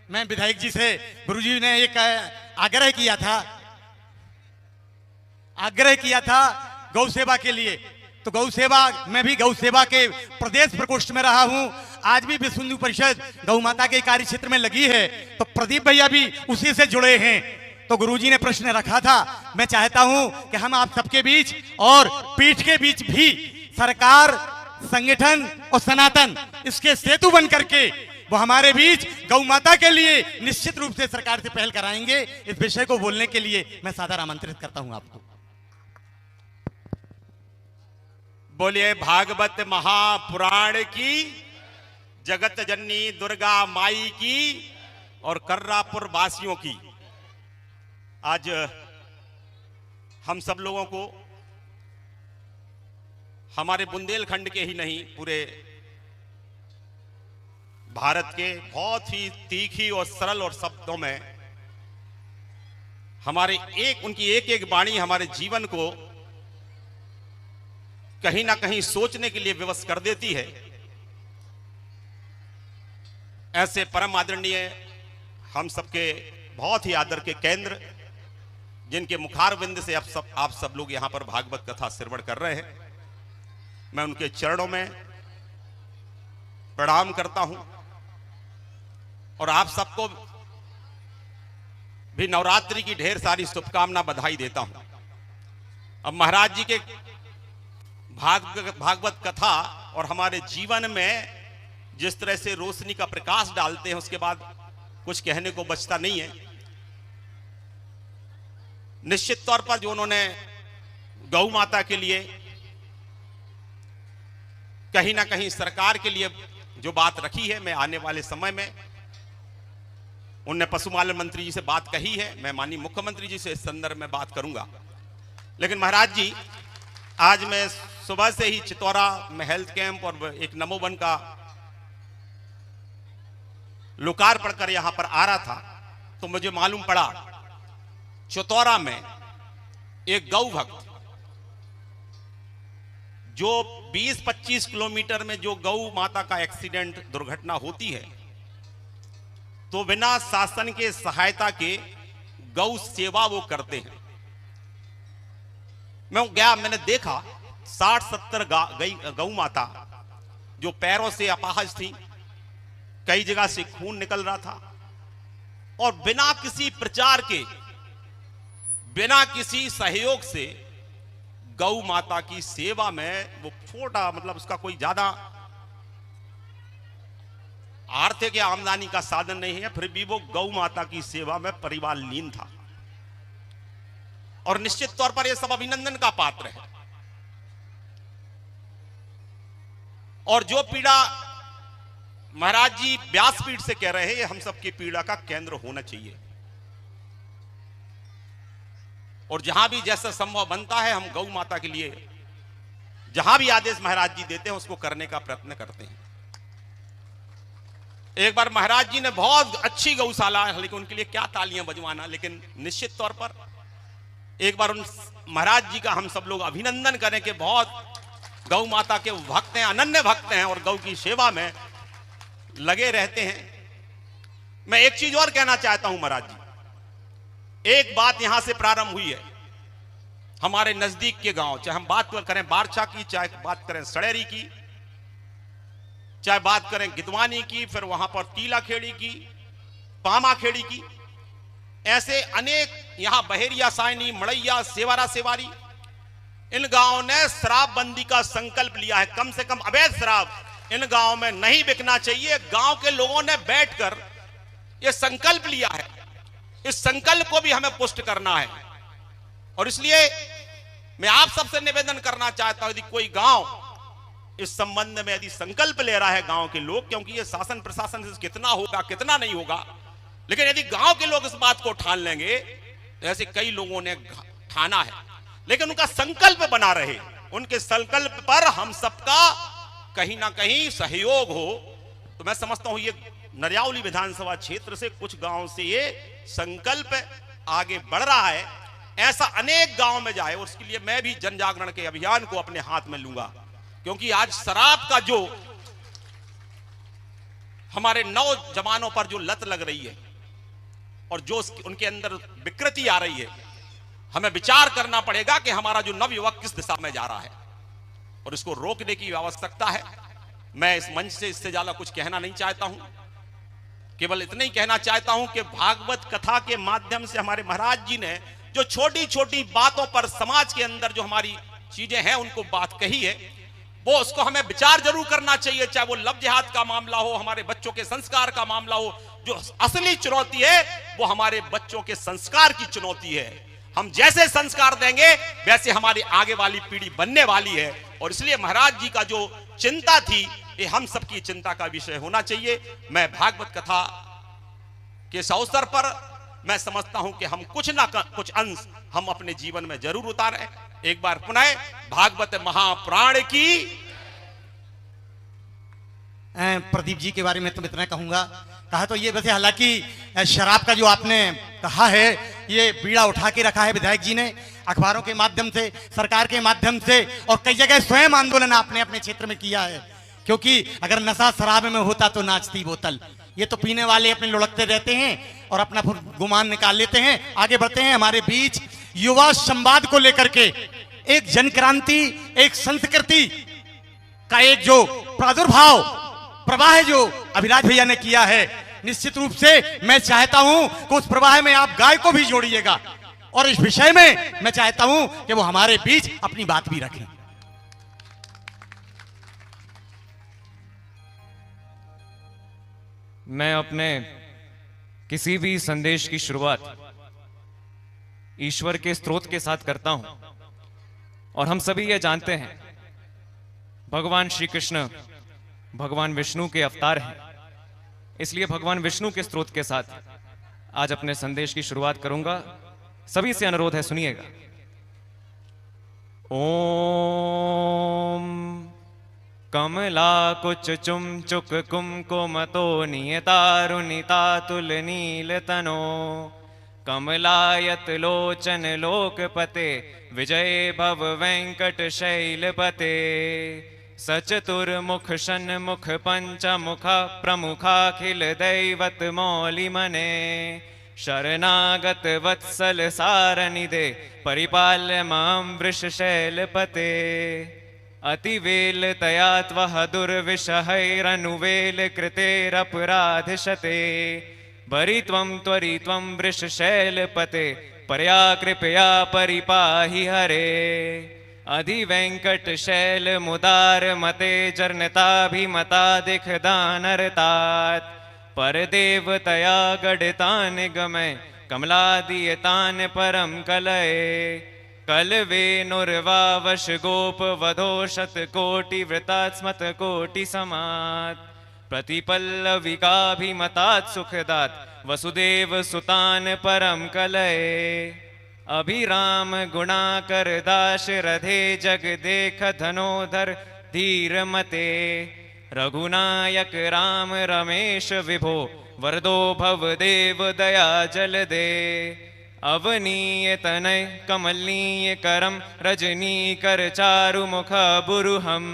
मैं विधायक जी से, गुरुजी ने एक आग्रह किया था गौ सेवा के लिए, तो गौ सेवा, मैं भी गौ सेवा के प्रदेश प्रकोष्ठ में रहा हूं। आज भी विश्व हिंदू परिषद गौ माता के कार्य क्षेत्र में लगी है, तो प्रदीप भैया भी उसी से जुड़े हैं। तो गुरुजी ने प्रश्न रखा था, मैं चाहता हूं कि हम आप सबके बीच और पीठ के बीच भी सरकार, संगठन और सनातन, इसके सेतु बन करके वो हमारे बीच गौ माता के लिए निश्चित रूप से सरकार से पहल कराएंगे। इस विषय को बोलने के लिए मैं सादर आमंत्रित करता हूं आपको। बोलिए भागवत महापुराण की, जगत जननी दुर्गा माई की और कर्रापुर वासियों की। आज हम सब लोगों को, हमारे बुंदेलखंड के ही नहीं, पूरे भारत के बहुत ही तीखी और सरल और शब्दों में उनकी एक एक वाणी हमारे जीवन को कहीं ना कहीं सोचने के लिए विवश कर देती है। ऐसे परम आदरणीय हम सबके बहुत ही आदर के केंद्र, जिनके मुखारविंद से आप सब लोग यहां पर भागवत कथा श्रवण कर रहे हैं, मैं उनके चरणों में प्रणाम करता हूं और आप सबको भी नवरात्रि की ढेर सारी शुभकामना बधाई देता हूं। अब महाराज जी के भागवत कथा और हमारे जीवन में जिस तरह से रोशनी का प्रकाश डालते हैं, उसके बाद कुछ कहने को बचता नहीं है। निश्चित तौर पर जो उन्होंने गौ माता के लिए कहीं ना कहीं सरकार के लिए जो बात रखी है, मैं आने वाले समय में उनने पशुपालन मंत्री जी से बात कही है, मैं माननीय मुख्यमंत्री जी से इस संदर्भ में बात करूंगा। लेकिन महाराज जी, आज मैं सुबह से ही चितौरा में हेल्थ कैंप और एक नमो वन का लोकार्पण कर यहां पर आ रहा था, तो मुझे मालूम पड़ा चितौरा में एक गौ भक्त जो 20-25 किलोमीटर में जो गौ माता का एक्सीडेंट दुर्घटना होती है, तो बिना शासन के सहायता के गौ सेवा वो करते हैं। मैं गया, मैंने देखा 60-70 गौ माता जो पैरों से अपाहज थी, कई जगह से खून निकल रहा था, और बिना किसी प्रचार के, बिना किसी सहयोग से गौ माता की सेवा में वो छोटा, मतलब उसका कोई ज्यादा आर्थिक या आमदनी का साधन नहीं है, फिर भी वो गौ माता की सेवा में परिवार लीन था। और निश्चित तौर पर यह सब अभिनंदन का पात्र है। और जो पीड़ा महाराज जी व्यासपीठ से कह रहे हैं, ये हम सबकी पीड़ा का केंद्र होना चाहिए। और जहां भी जैसा संभव बनता है, हम गौ माता के लिए जहां भी आदेश महाराज जी देते हैं, उसको करने का प्रयत्न करते हैं। एक बार महाराज जी ने बहुत अच्छी गौशाला, लेकिन उनके लिए क्या तालियां बजवाना, लेकिन निश्चित तौर पर एक बार उन महाराज जी का हम सब लोग अभिनंदन करें कि बहुत गौ माता के भक्त हैं, अनन्य भक्त हैं और गौ की सेवा में लगे रहते हैं। मैं एक चीज और कहना चाहता हूं महाराज जी, एक बात यहां से प्रारंभ हुई है। हमारे नजदीक के गांव, चाहे हम बात करें बारछा की, चाहे बात करें सड़ेरी की, चाहे बात करें गिदवानी की, फिर वहां पर टीला खेड़ी की, पामा खेड़ी की, ऐसे अनेक, यहां बहेरिया सायनी, मड़ैया, सेवारा सेवारी, इन गांवों ने शराबबंदी का संकल्प लिया है। कम से कम अवैध शराब इन गांव में नहीं बिकना चाहिए। गांव के लोगों ने बैठकर यह संकल्प लिया है। इस संकल्प को भी हमें पुष्ट करना है। और इसलिए मैं आप सबसे निवेदन करना चाहता हूं, यदि कोई गांव इस संबंध में यदि संकल्प ले रहा है, गांव के लोग, क्योंकि ये शासन प्रशासन से कितना होगा कितना नहीं होगा, लेकिन यदि गांव के लोग इस बात को ठान लेंगे, तो ऐसे कई लोगों ने ठाना है, लेकिन उनका संकल्प बना रहे, उनके संकल्प पर हम सबका कहीं ना कहीं सहयोग हो, तो मैं समझता हूं ये नरियावली विधानसभा क्षेत्र से कुछ गांव से ये संकल्प आगे बढ़ रहा है। ऐसा अनेक गांव में जाए, और उसके लिए मैं भी जन जागरण के अभियान को अपने हाथ में लूंगा, क्योंकि आज शराब का जो हमारे नौजवानों पर जो लत लग रही है और जो उनके अंदर विकृति आ रही है, हमें विचार करना पड़ेगा कि हमारा जो नवयुवक किस दिशा में जा रहा है और इसको रोकने की आवश्यकता है। मैं इस मंच से इससे ज्यादा कुछ कहना नहीं चाहता हूं, केवल इतना ही कहना चाहता हूं कि भागवत कथा के माध्यम से हमारे महाराज जी ने जो छोटी छोटी बातों पर समाज के अंदर जो हमारी चीजें हैं उनको बात कही है, वो उसको हमें विचार जरूर करना चाहिए। चाहे वो लव जिहाद का मामला हो, हमारे बच्चों के संस्कार का मामला हो, जो असली चुनौती है वो हमारे बच्चों के संस्कार की चुनौती है। हम जैसे संस्कार देंगे वैसे हमारी आगे वाली पीढ़ी बनने वाली है। और इसलिए महाराज जी का जो चिंता थी, ये हम सबकी चिंता का विषय होना चाहिए। मैं भागवत कथा के इस अवसर पर मैं समझता हूं कि हम कुछ ना कुछ अंश हम अपने जीवन में जरूर उतारें। एक बार पुनः भागवत महापुराण की। प्रदीप जी के बारे में तो इतना कहूंगा, कहा तो ये वैसे, हालांकि शराब का जो आपने कहा है ये बीड़ा उठा के रखा है विधायक जी ने, अखबारों के माध्यम से, सरकार के माध्यम से, और कई जगह स्वयं आंदोलन आपने अपने क्षेत्र में किया है। क्योंकि अगर नशा शराब में होता तो नाचती बोतल। ये तो पीने वाले अपने लुढ़कते रहते हैं और अपना गुमान निकाल लेते हैं। आगे बढ़ते हैं। हमारे बीच युवा संवाद को लेकर के एक जन क्रांति, एक संस्कृति का एक जो प्रादुर्भाव प्रवाह जो अभिराज भैया ने किया है, निश्चित रूप से मैं चाहता हूं कि उस प्रवाह में आप गाय को भी जोड़िएगा और इस विषय में मैं चाहता हूं कि वो हमारे बीच अपनी बात भी रखें। मैं अपने किसी भी संदेश की शुरुआत ईश्वर के स्रोत के साथ करता हूं, और हम सभी ये जानते हैं भगवान श्री कृष्ण भगवान विष्णु के अवतार हैं। इसलिए भगवान विष्णु के स्रोत के साथ आज अपने संदेश की शुरुआत करूंगा। सभी से अनुरोध है, सुनिएगा। ओम कमला कुच चुम चुक कुमकुमतो नियतारुणिता तुल नील तनो कमलायत लोचन लोकपते विजय भव वेंकट शैलपते सचतुर्मुख षण्मुख पंचमुख प्रमुखाखिल दैवत मौलि मने शरणागत वत्सल सारनिधे परिपाल्य मां वृषशैलपते अतिवेल तया त्वः दुर्विषहैरनुवेल कृतेरपराधिशते भरित्वं त्वरित्वं वृषशैलपते परया कृपया परिपाहि हरे अधिवेंकट शैल मुदार मते जर्नताभिमता दिखदानरतात परदेवतया गढ़तान गमय कमलादीयतान परम कलये कलवे नुर्वावश गोप वधो शतकोटि वृतात्स्मत कोटि समात् प्रतिपल्लविकाभिमतात् सुखदात् वसुदेव सुतान परम कलये अभिराम गुणाकर दाशरथे जग देख धनोधर धीर मते रघुनायक राम रमेश विभो वरदो भव देव दया जल दे अवनीय तनय कमलनीय करम रजनी कर चारु मुख बुरुहम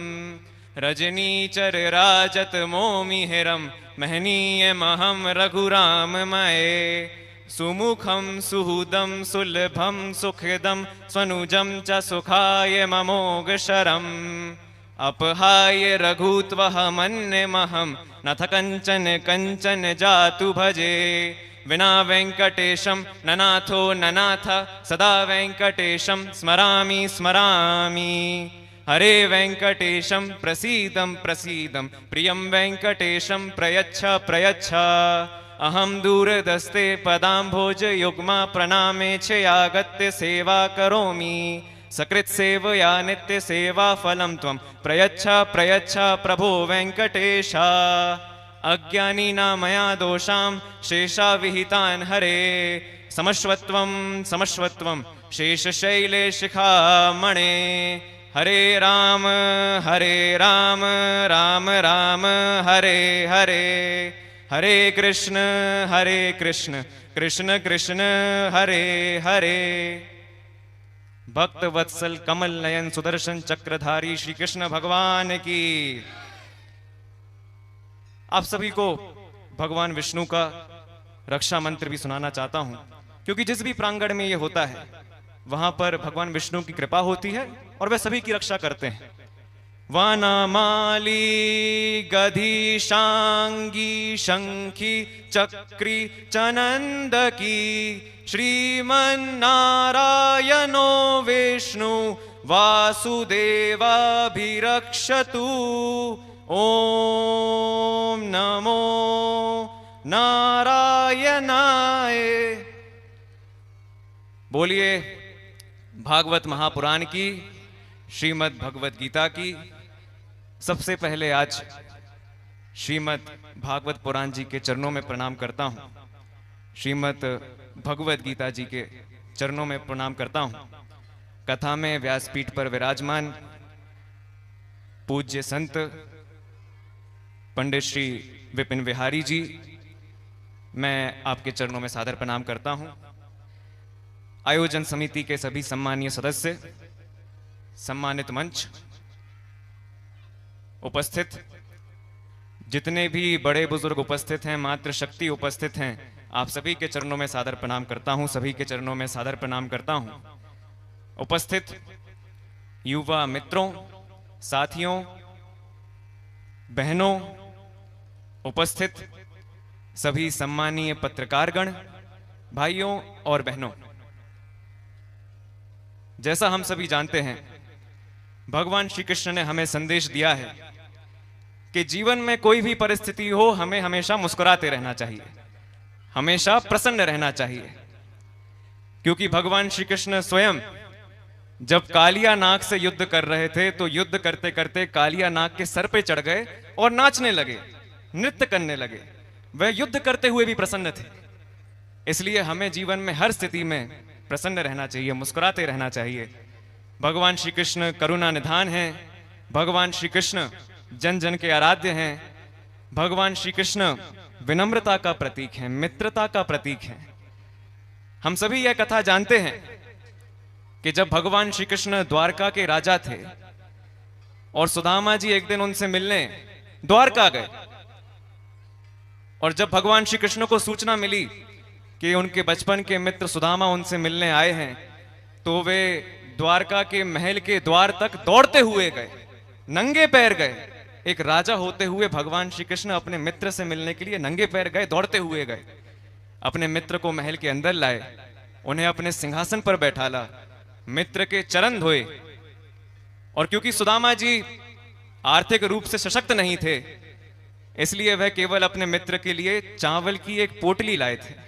रजनीचर राजत मोमिहिरम महनीय महम रघुराम मये सुमुखम सुहृदम सुलभम सुखदम स्वनुजम च सुखाय ममोघ शरम अपहाय रघुत्वह मन्य महम नथ कंचन कंचन जातु भजे विना वेंकटेशम ननाथो ननाथ सदा वेंकटेशम स्मरामि स्मरामि हरे वेंकटेशम प्रसीदम प्रसीदम प्रियम वेंकटेशम प्रयच्छ प्रयच्छ अहम दूरदस्ते पदाम्भोज युग्मा प्रणामे छयागत्य सेवा करोमि सकृत सेवया नित्य सेवा फलम त्वं प्रयच्छ प्रयच्छ प्रभो वेंकटेशा अज्ञानिना मया दोषां शेषा विहितान् हरे समश्वत्वं समश्वत्वं शेषशैले शिखामणे हरे राम राम राम हरे हरे हरे कृष्ण कृष्ण कृष्ण हरे हरे भक्त वत्सल कमल नयन सुदर्शन चक्रधारी श्री कृष्ण भगवान की। आप सभी को भगवान विष्णु का रक्षा मंत्र भी सुनाना चाहता हूं, क्योंकि जिस भी प्रांगण में यह होता है वहां पर भगवान विष्णु की कृपा होती है और वे सभी की रक्षा करते हैं। वनमाली गधी शांगी शंखी चक्री चनंदकी श्रीमन्नारायणो विष्णु वासुदेवाभिरक्षतु ओम नमो नारायणाय। बोलिए भागवत महापुराण की, श्रीमद् भगवत गीता की। सबसे पहले आज श्रीमद् भागवत पुराण जी के चरणों में प्रणाम करता हूं, श्रीमद् भगवत गीता जी के चरणों में प्रणाम करता हूं। कथा में व्यासपीठ पर विराजमान पूज्य संत पंडित श्री विपिन विहारी जी, मैं आपके चरणों में सादर प्रणाम करता हूं। आयोजन समिति के सभी सम्मानीय सदस्य, सम्मानित मंच, उपस्थित जितने भी बड़े बुजुर्ग उपस्थित हैं, मातृशक्ति उपस्थित हैं, आप सभी के चरणों में सादर प्रणाम करता हूं, सभी के चरणों में सादर प्रणाम करता हूं। उपस्थित युवा मित्रों, साथियों, बहनों, उपस्थित सभी सम्मानीय पत्रकारगण, भाइयों और बहनों, जैसा हम सभी जानते हैं, भगवान श्री कृष्ण ने हमें संदेश दिया है कि जीवन में कोई भी परिस्थिति हो, हमें हमेशा मुस्कुराते रहना चाहिए, हमेशा प्रसन्न रहना चाहिए, क्योंकि भगवान श्री कृष्ण स्वयं जब कालिया नाग से युद्ध कर रहे थे तो युद्ध करते करते कालिया नाग के सर पे चढ़ गए और नाचने लगे, नृत्य करने लगे। वह युद्ध करते हुए भी प्रसन्न थे। इसलिए हमें जीवन में हर स्थिति में प्रसन्न रहना चाहिए, मुस्कुराते रहना चाहिए। भगवान श्री कृष्ण करुणा निधान हैं, भगवान श्री कृष्ण जन जन के आराध्य हैं, भगवान श्री कृष्ण विनम्रता का प्रतीक हैं, मित्रता का प्रतीक हैं। हम सभी यह कथा जानते हैं कि जब भगवान श्री कृष्ण द्वारका के राजा थे और सुदामा जी एक दिन उनसे मिलने द्वारका गए, और जब भगवान श्री कृष्ण को सूचना मिली कि उनके बचपन के मित्र सुदामा उनसे मिलने आए हैं, तो वे द्वारका के महल के द्वार तक दौड़ते हुए गए, नंगे पैर गए। एक राजा होते हुए भगवान श्री कृष्ण अपने मित्र से मिलने के लिए नंगे पैर गए, दौड़ते हुए गए, अपने मित्र को महल के अंदर लाए, उन्हें अपने सिंहासन पर बैठाला, मित्र के चरण धोए। और क्योंकि सुदामा जी आर्थिक रूप से सशक्त नहीं थे, इसलिए वह केवल अपने मित्र के लिए चावल की एक पोटली लाए थे।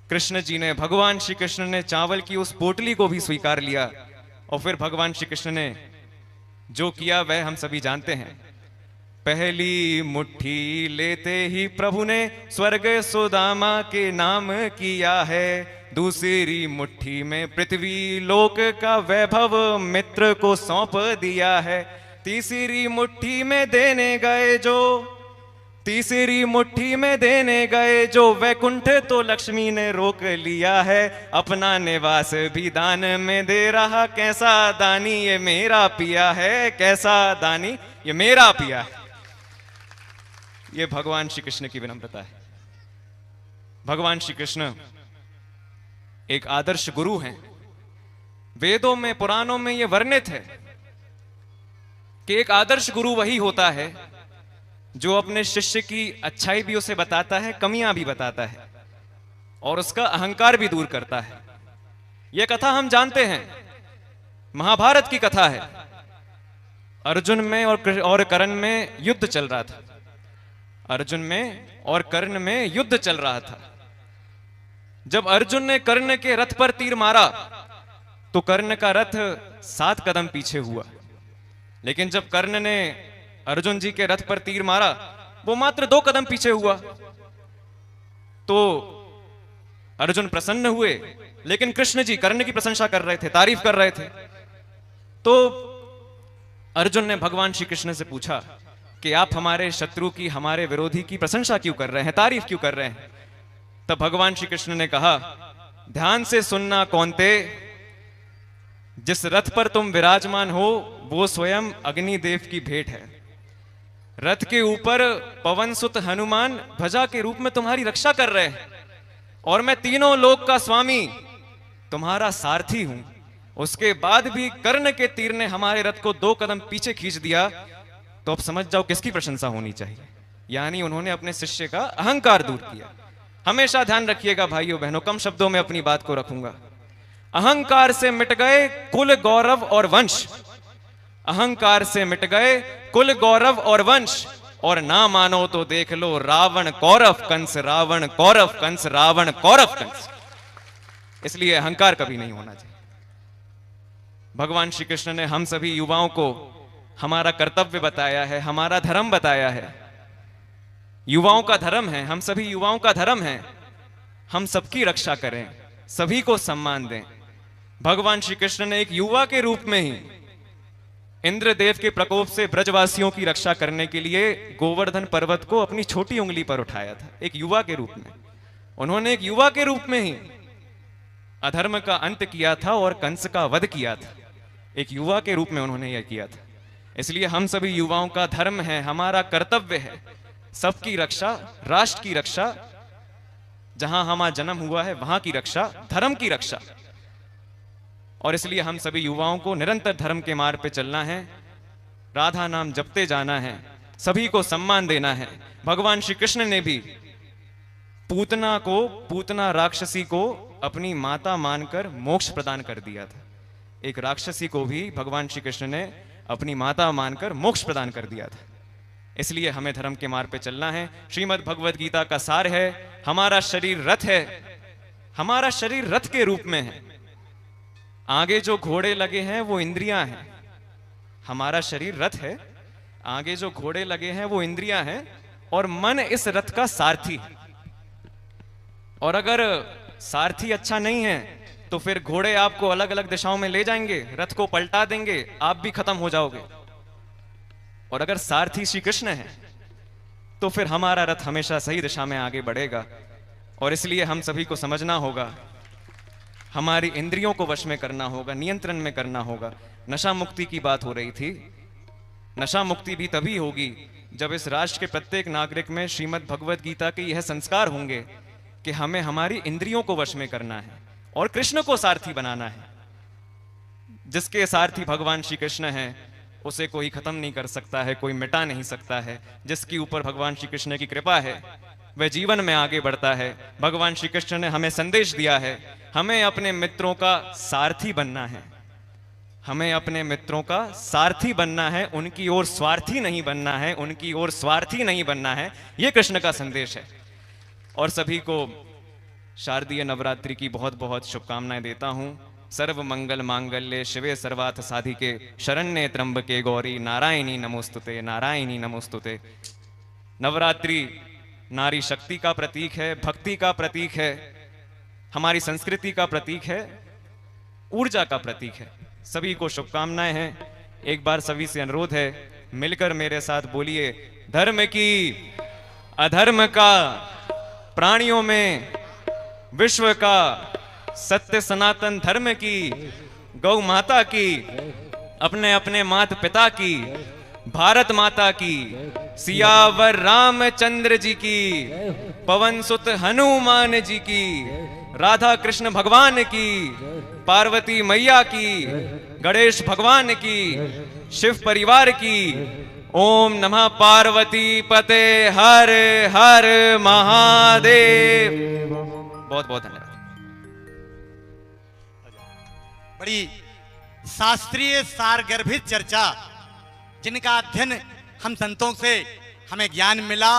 कृष्ण जी ने, भगवान श्री कृष्ण ने चावल की उस पोटली को भी स्वीकार लिया, और फिर भगवान श्री कृष्ण ने जो किया वह हम सभी जानते हैं। पहली मुट्ठी लेते ही प्रभु ने स्वर्ग सुदामा के नाम किया है, दूसरी मुट्ठी में पृथ्वी लोक का वैभव मित्र को सौंप दिया है, तीसरी मुट्ठी में देने गए जो वैकुंठ तो लक्ष्मी ने रोक लिया है, अपना निवास भी दान में दे रहा, कैसा दानी ये मेरा पिया है, कैसा दानी ये मेरा पिया है। ये भगवान श्री कृष्ण की विनम्रता है। भगवान श्री कृष्ण एक आदर्श गुरु हैं। वेदों में, पुराणों में यह वर्णित है कि एक आदर्श गुरु वही होता है जो अपने शिष्य की अच्छाई भी उसे बताता है, कमियां भी बताता है, और उसका अहंकार भी दूर करता है। यह कथा हम जानते हैं, महाभारत की कथा है। अर्जुन में और कर्ण में युद्ध चल रहा था। अर्जुन में और कर्ण में युद्ध चल रहा था। जब अर्जुन ने कर्ण के रथ पर तीर मारा तो कर्ण का रथ 7 कदम पीछे हुआ, लेकिन जब कर्ण ने अर्जुन जी के रथ पर तीर मारा वो मात्र 2 कदम पीछे हुआ। तो अर्जुन प्रसन्न हुए, लेकिन कृष्ण जी कर्ण की प्रशंसा कर रहे थे, तारीफ कर रहे थे। तो अर्जुन ने भगवान श्री कृष्ण से पूछा कि आप हमारे शत्रु की, हमारे विरोधी की प्रशंसा क्यों कर रहे हैं, तारीफ क्यों कर रहे हैं? तब भगवान श्री कृष्ण ने कहा, ध्यान से सुनना कौन्ते, जिस रथ पर तुम विराजमान हो वो स्वयं अग्निदेव की भेंट है। रथ के ऊपर पवन सुत हनुमान ध्वजा के रूप में तुम्हारी रक्षा कर रहे हैं, और मैं तीनों लोक का स्वामी तुम्हारा सारथी हूं। उसके बाद भी कर्ण के तीर ने हमारे रथ को 2 कदम पीछे खींच दिया, तो अब समझ जाओ किसकी प्रशंसा होनी चाहिए। यानी उन्होंने अपने शिष्य का अहंकार दूर किया। हमेशा ध्यान रखिएगा भाइयों बहनों, कम शब्दों में अपनी बात को रखूंगा। अहंकार से मिट गए कुल गौरव और वंश, अहंकार से मिट गए कुल गौरव और वंश, और ना मानो तो देख लो रावण कौरव कंस, रावण कौरव कंस, रावण कौरव कंस। इसलिए अहंकार कभी नहीं होना चाहिए। भगवान श्री कृष्ण ने हम सभी युवाओं को हमारा कर्तव्य बताया है, हमारा धर्म बताया है। युवाओं का धर्म है, हम सभी युवाओं का धर्म है, हम सबकी रक्षा करें, सभी को सम्मान दें। भगवान श्री कृष्ण ने एक युवा के रूप में ही इंद्रदेव के प्रकोप से ब्रजवासियों की रक्षा करने के लिए गोवर्धन पर्वत को अपनी छोटी उंगली पर उठाया था। एक युवा के रूप में उन्होंने, एक युवा के रूप में ही अधर्म का अंत किया था और कंस का वध किया था। एक युवा के रूप में उन्होंने यह किया था। इसलिए हम सभी युवाओं का धर्म है, हमारा कर्तव्य है सबकी रक्षा, राष्ट्र की रक्षा, जहां हमारा जन्म हुआ है वहां की रक्षा, धर्म की रक्षा। और इसलिए हम सभी युवाओं को निरंतर धर्म के मार्ग पे चलना है, राधा नाम जपते जाना है, सभी को सम्मान देना है। भगवान श्री कृष्ण ने भी पूतना राक्षसी को अपनी माता मानकर मोक्ष प्रदान कर दिया था। एक राक्षसी को भी भगवान श्री कृष्ण ने अपनी माता मानकर मोक्ष प्रदान कर दिया था। इसलिए हमें धर्म के मार्ग पे चलना है। श्रीमद् भगवद गीता का सार है, हमारा शरीर रथ है, हमारा शरीर रथ के रूप में है। आगे जो घोड़े लगे हैं वो इंद्रियां हैं, हमारा शरीर रथ है, आगे जो घोड़े लगे हैं वो इंद्रियां हैं, और मन इस रथ का सारथी है। और अगर सारथी अच्छा नहीं है तो फिर घोड़े आपको अलग अलग दिशाओं में ले जाएंगे, रथ को पलटा देंगे, आप भी खत्म हो जाओगे। और अगर सारथी श्री कृष्ण है तो फिर हमारा रथ हमेशा सही दिशा में आगे बढ़ेगा। और इसलिए हम सभी को समझना होगा, हमारी इंद्रियों को वश में करना होगा, नियंत्रण में करना होगा। नशा मुक्ति की बात हो रही थी, नशा मुक्ति भी तभी होगी जब इस राष्ट्र के प्रत्येक नागरिक में श्रीमद् भगवद गीता के यह संस्कार होंगे कि हमें हमारी इंद्रियों को वश में करना है और कृष्ण को सारथी बनाना है। जिसके सारथी भगवान श्री कृष्ण हैं उसे कोई खत्म नहीं कर सकता है, कोई मिटा नहीं सकता है। जिसके ऊपर भगवान श्री कृष्ण की कृपा है वह जीवन में आगे बढ़ता है। भगवान श्री कृष्ण ने हमें संदेश दिया है, हमें अपने मित्रों का सारथी बनना है, हमें अपने मित्रों का सारथी बनना है, उनकी ओर स्वार्थी नहीं बनना है, उनकी ओर स्वार्थी नहीं बनना है। यह कृष्ण का संदेश है। और सभी को शारदीय नवरात्रि की बहुत बहुत शुभकामनाएं देता हूं। सर्व मंगल मांगल्ये शिवे सर्वार्थ साधिके शरण्ये त्र्यंबके गौरी नारायणी नमोस्तुते, नारायणी नमोस्तुते। नवरात्रि नारी शक्ति का प्रतीक है, भक्ति का प्रतीक है, हमारी संस्कृति का प्रतीक है, ऊर्जा का प्रतीक है। सभी को शुभकामनाएं हैं। एक बार सभी से अनुरोध है, मिलकर मेरे साथ बोलिए, धर्म की अधर्म का, प्राणियों में विश्व का, सत्य सनातन धर्म की, गौ माता की, अपने अपने माता पिता की, भारत माता की, सियावर रामचंद्र जी की, पवन सुत हनुमान जी की, राधा कृष्ण भगवान की, पार्वती मैया की, गणेश भगवान की, शिव परिवार की। ओम नमः पार्वती पते हर हर महादेव। बहुत बहुत धन्यवाद। बड़ी शास्त्रीय सारगर्भित चर्चा, जिनका अध्ययन हम संतों से हमें ज्ञान मिला,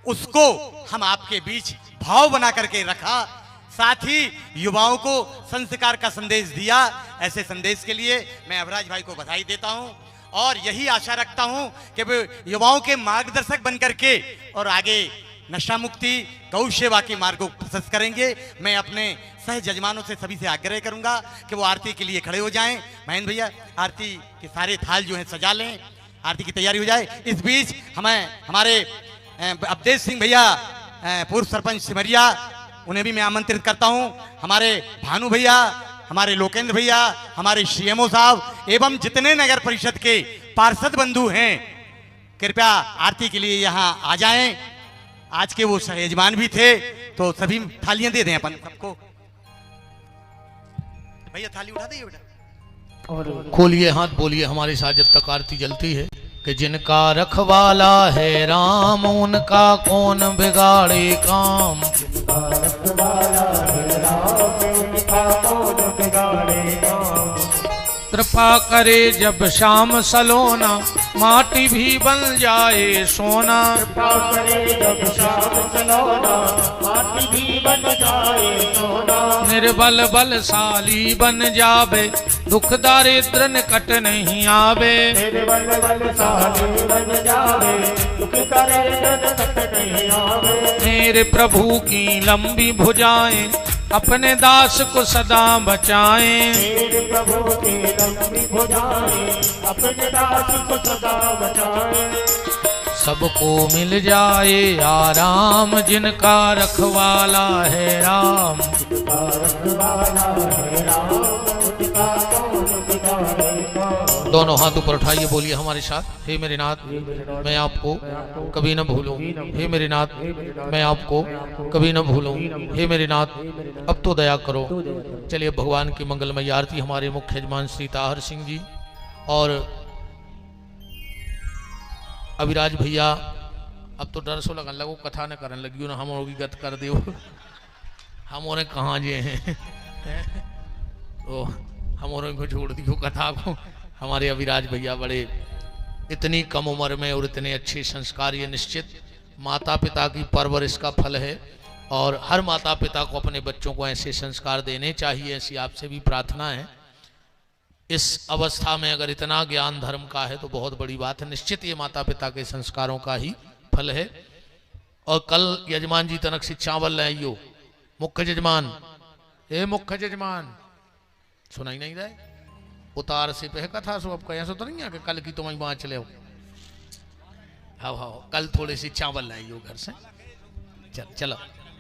उसको हम आपके बीच भाव बना करके रखा, साथ ही युवाओं को संस्कार का संदेश दिया। ऐसे संदेश के लिए मैं अभराज भाई को बधाई देता हूं और यही आशा रखता हूं कि वे युवाओं के मार्गदर्शक बन करके और आगे नशा मुक्ति, गौ सेवा के मार्ग को प्रशस्त करेंगे। मैं अपने सह जजमानों से सभी से आग्रह करूंगा कि वो आरती के लिए खड़े हो जाएं। महेंद्र भैया आरती के सारे थाल जो हैं सजा लें, आरती की तैयारी हो जाए। इस बीच हमारे अवधेश सिंह भैया, पूर्व सरपंच सिमरिया, उन्हें भी मैं आमंत्रित करता हूं। हमारे भानु भैया, हमारे लोकेंद्र भैया, हमारे सीएमओ साहब एवं जितने नगर परिषद के पार्षद बंधु हैं, कृपया आरती के लिए यहाँ आ जाएं। आज के वो यजमान भी थे, तो सभी थालियां दे दें अपन सबको। भैया थाली उठा दीजिए बेटा। और खोलिए हाथ, बोलिए हमारे साथ जब तक आरती जलती है कि जिनका रखवाला है राम, उनका कौन बिगाड़े काम। जिनका रखवाला है राम, उनका कौन बिगाड़े काम। कृपा करे जब शाम सलोना, माटी भी बन जाए सोना। कृपा करे जब शाम सलोना, माटी भी बन जाए सोना। निर्बल बलशाली बन जावे, दुख दारिद्र निकट नहीं आवे। निर्बल बलशाली बन जावे, दुख दारिद्र निकट नहीं आवे। मेरे प्रभु की लंबी भुजाएं, अपने दास को सदा बचाएं। मेरे प्रभु की लंबी भुजाएं, अपने दास को सदा बचाएं। सबको मिल जाए आराम, जिनका रखवाला है राम। दोनों हाथ ऊपर उठाइए, बोलिए हमारे साथ, हे मेरे नाथ मैं आपको कभी न भूलूं, हे मेरे नाथ मैं आपको कभी न भूलूं, हे मेरे नाथ अब तो दया करो। चलिए भगवान की मंगलमय आरती हमारे मुख्य यजमान श्री ताहर सिंह जी और अभिराज भैया। अब तो डर सो लगन लगो, कथा न करने लगी ना, हम होगी गत कर दो, हम और कहाँ जे हैं तो हम और को छोड़ दियो कथा को। हमारे अभिराज भैया बड़े इतनी कम उम्र में और इतने अच्छे संस्कार, ये निश्चित माता पिता की परवरिश का फल है और हर माता पिता को अपने बच्चों को ऐसे संस्कार देने चाहिए, ऐसी आपसे भी प्रार्थना है। इस अवस्था में अगर इतना ज्ञान धर्म का है तो बहुत बड़ी बात है, निश्चित ये माता पिता के संस्कारों का ही फल है। और कल यजमान जी तनक से चावल लाइयो, मुख्य यजमान, हे मुख्य यजमान सुनाई नहीं रहे, उतार से पे कथा सो अब कहीं सो तो नहीं है कि कल की तुम वहां चले हो। हाँ हाँ कल थोड़े से चावल लाइयो घर से, चलो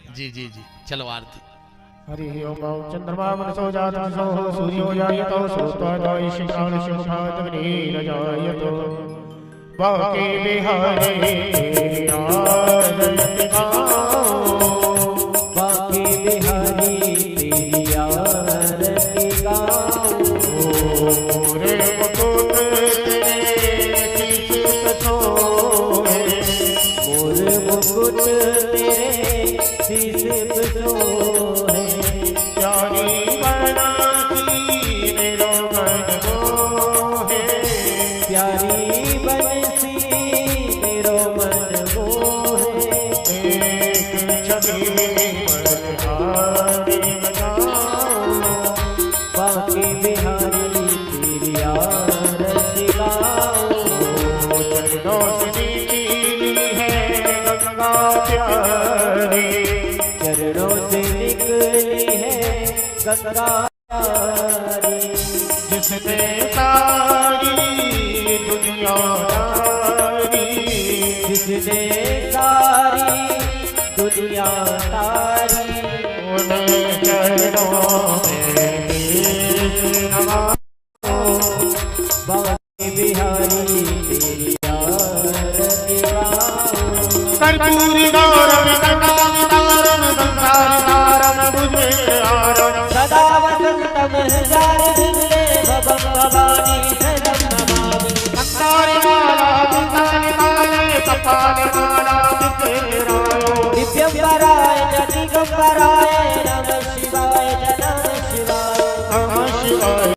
जी जी जी चलो आरती। हरि ओम चंद्रमा मनसो जातसो सूर्यो जायतो सोत्वादय शिखाल शिवभातग्निरजायतो बाके बिहारे आरती गाओ, बाके बिहारी तेरी आरती गाओ। रे मुकुट तेरे शीश सोहे, मोर मुकुट तेरे शीश सोहे। प्यारी बंसी मेरो मन मोहे, प्यारी बंसी मेरो मन मोहे। एक छवि मनहारी बजाओ, बाके बिहारी तेरी आरती गाओ। चरणों से निकली है गंगा प्यारी, चरणों से निकली है गंगा प्यारी। जिसने सारी दुनिया तारी, जिसने सारी दुनिया तारी। उन्हें चरणों में शीश नवाओ, बाके बिहारी तेरी आरती गाओ। कर्पूरी गौरव गंगावतारम संसार तारम बुझे आरम, सदा वसंतम हृदय भवम भवानी शरणं नमामि। अंतारी माला अंतारी माला सपाली माला दिखेरायो, दिव्यंबराय च दिगंबराय नमः शिवाय च नमः शिवाय। नमः शिवाय।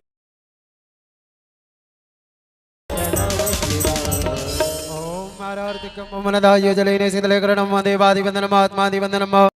ओम आरार्तिकं मनदाय जलेन शीतले करणं देवादिवन्दनम् आत्मादिवन्दनम्।